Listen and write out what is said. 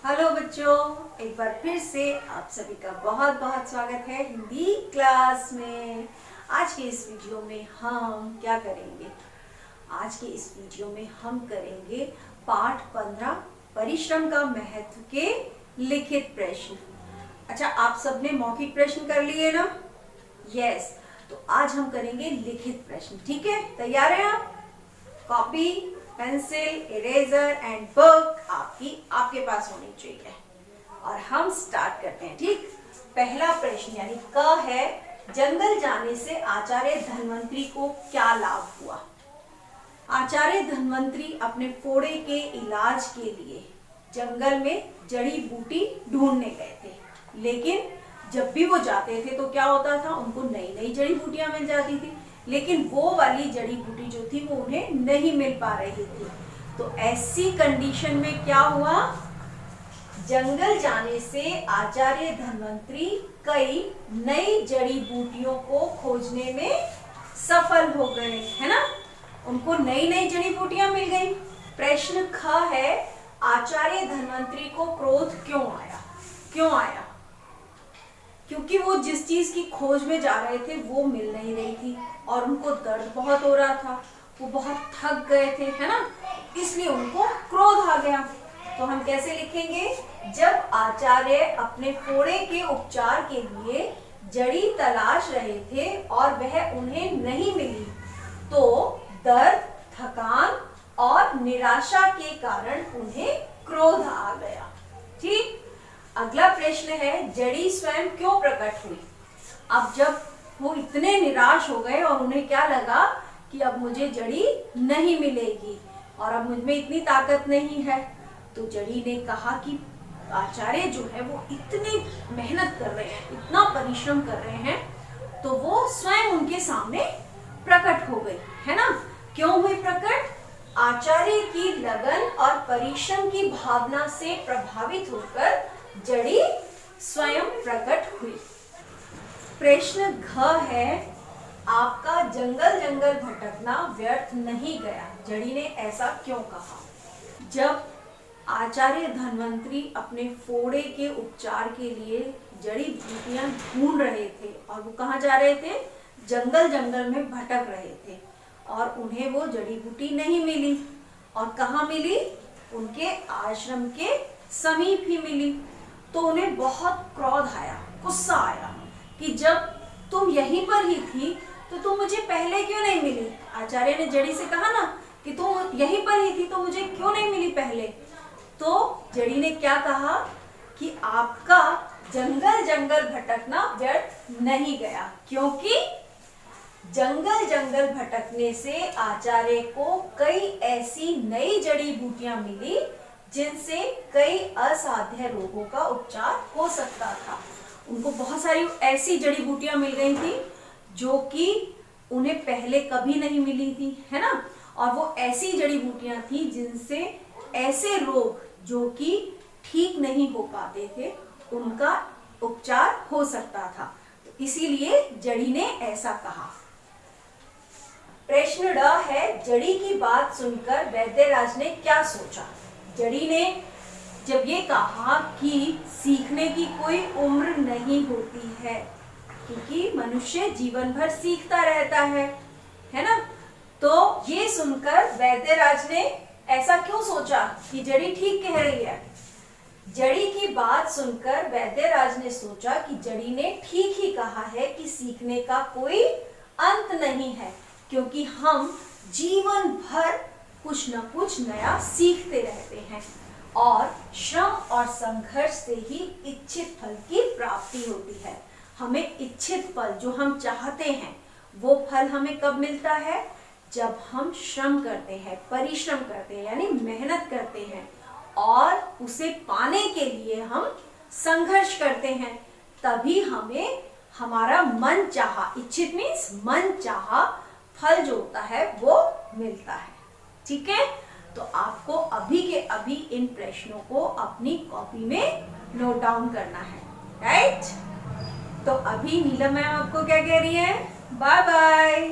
Hello बच्चों, एक बार फिर से आप सभी का बहुत बहुत स्वागत है हिंदी क्लास में। आज के इस वीडियो में हम क्या करेंगे? आज के इस वीडियो में हम करेंगे पाठ 15 परिश्रम का महत्व के लिखित प्रश्न। अच्छा, आप सबने मौखिक प्रश्न कर लिए ना? यस, तो आज हम करेंगे लिखित प्रश्न। ठीक है, तैयार हैं आप? Copy, pencil, eraser and book आपके पास होनी चाहिए और हम स्टार्ट करते हैं। ठीक, पहला प्रश्न यानी क है, जंगल जाने से आचार्य धन्वंतरी को क्या लाभ हुआ? आचार्य धन्वंतरी अपने फोड़े के इलाज के लिए जंगल में जड़ी बूटी ढूंढने गए थे, लेकिन जब भी वो जाते थे तो क्या होता था, उनको नई नई जड़ी बूटियां मिल जाती थी, लेकिन वो वाली जड़ी बूटी जो थी वो उन्हें नहीं मिल पा रही थी। तो ऐसी कंडीशन में क्या हुआ? जंगल जाने से आचार्य धन्वंतरी कई नई जड़ी बूटियों को खोजने में सफल हो गए, है ना? उनको नई नई जड़ी बूटियां मिल गई। प्रश्न ख है, आचार्य धन्वंतरी को क्रोध क्यों आया? क्यों आया? क्योंकि वो जिस चीज की खोज में जा रहे थे वो मिल नहीं रही थी और उनको दर्द बहुत हो रहा था, वो बहुत थक गए थे, है ना? इसलिए उनको क्रोध आ गया। तो हम कैसे लिखेंगे? जब आचार्य अपने फोड़े के उपचार के लिए जड़ी तलाश रहे थे और वह उन्हें नहीं मिली, तो दर्द, थकान और निराशा के कारण उन्हें क्रोध आ गया। ठीक, अगला प्रश्न है, जड़ी स्वयं क्यों प्रकट हुई? अब जब वो इतने निराश हो गए और उन्हें क्या लगा कि अब मुझे जड़ी नहीं मिलेगी और अब मुझ में इतनी ताकत नहीं है, तो जड़ी ने कहा कि आचार्य जो है वो इतनी मेहनत कर रहे हैं, इतना परिश्रम कर रहे हैं, तो वो स्वयं उनके सामने प्रकट हो गई, है ना? क्यों हुई प्रकट? आचार्य की लगन और परिश्रम की भावना से प्रभावित होकर जड़ी स्वयं प्रकट हुई। प्रश्न घ है, आपका जंगल जंगल भटकना व्यर्थ नहीं गया, जड़ी ने ऐसा क्यों कहा? जब आचार्य धन्वंतरी अपने फोड़े के उपचार के लिए जड़ी बूटियां ढूंढ रहे थे और वो कहाँ जा रहे थे? जंगल जंगल में भटक रहे थे और उन्हें वो जड़ी बूटी नहीं मिली। और कहाँ मिली? उनके आश्रम के समीप ही मिली। तो उन्हें बहुत क्रोध आया, गुस्सा आया कि जब तुम यहीं पर ही थी तो तुम मुझे पहले क्यों नहीं मिली? आचार्य ने जड़ी से कहा ना कि तुम यहीं पर ही थी तो मुझे क्यों नहीं मिली पहले? तो जड़ी ने क्या कहा कि आपका जंगल जंगल भटकना व्यर्थ नहीं गया, क्योंकि जंगल जंगल भटकने से आचार्य को कई ऐसी नई जड़ी बूटियां मिली जिनसे कई असाध्य रोगों का उपचार हो सकता था। उनको बहुत सारी ऐसी जड़ी बूटियां मिल गई थी जो कि उन्हें पहले कभी नहीं मिली थी, है ना? और वो ऐसी जड़ी बूटियां थी जिनसे ऐसे रोग जो कि ठीक नहीं हो पाते थे उनका उपचार हो सकता था। तो इसीलिए जड़ी ने ऐसा कहा। प्रश्न ड है, जड़ी की बात सुनकर वैद्यराज ने क्या सोचा? जड़ी ने जब ये कहा कि सीखने की कोई उम्र नहीं होती है, क्योंकि मनुष्य जीवन भर सीखता रहता है ना? तो ये सुनकर वैद्यराज ने ऐसा क्यों सोचा कि जड़ी ठीक कह रही है? जड़ी की बात सुनकर वैद्यराज ने सोचा कि जड़ी ने ठीक ही कहा है कि सीखने का कोई अंत नहीं है, क्योंकि हम जीवन भर कुछ न कुछ नया सीखते रहते हैं और श्रम और संघर्ष से ही इच्छित फल की प्राप्ति होती है। हमें इच्छित फल जो हम चाहते हैं वो फल हमें कब मिलता है? जब हम श्रम करते हैं, परिश्रम करते हैं, यानी मेहनत करते हैं और उसे पाने के लिए हम संघर्ष करते हैं, तभी हमें हमारा मन चाहा, इच्छित मीन्स मन चाहा फल जो होता है वो मिलता है। ठीक है, तो आपको अभी के अभी इन प्रश्नों को अपनी कॉपी में नोट डाउन करना है, राइट? तो अभी नीलम मैम आपको क्या कह रही है? Bye bye.